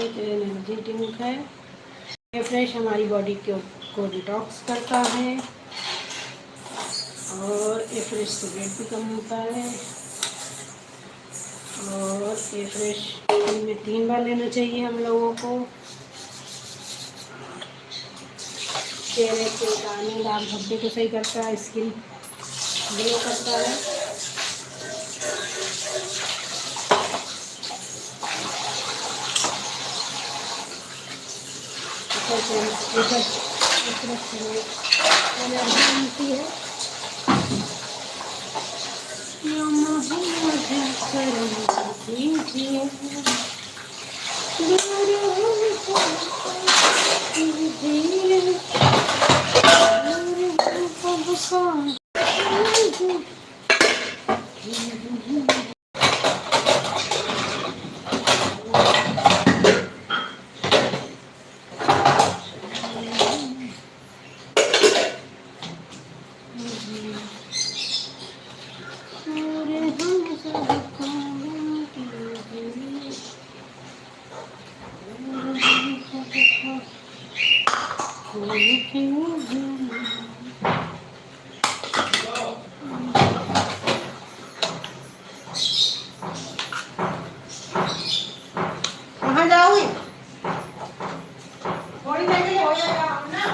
एक energy drink है। ये फ्रेश हमारी बॉडी को डिटॉक्स करता है और ये फ्रेश से वेट भी कम होता है। और ये फ्रेश दिन में 3 बार लेना चाहिए हम लोगों को। चेहरे के दाने दाग धब्बे को सही करता है, स्किन ग्लो करता है। एनर्जी मिलती है। कहाँ जाओगी? थोड़ी देर के लिए हो जाएगा ना।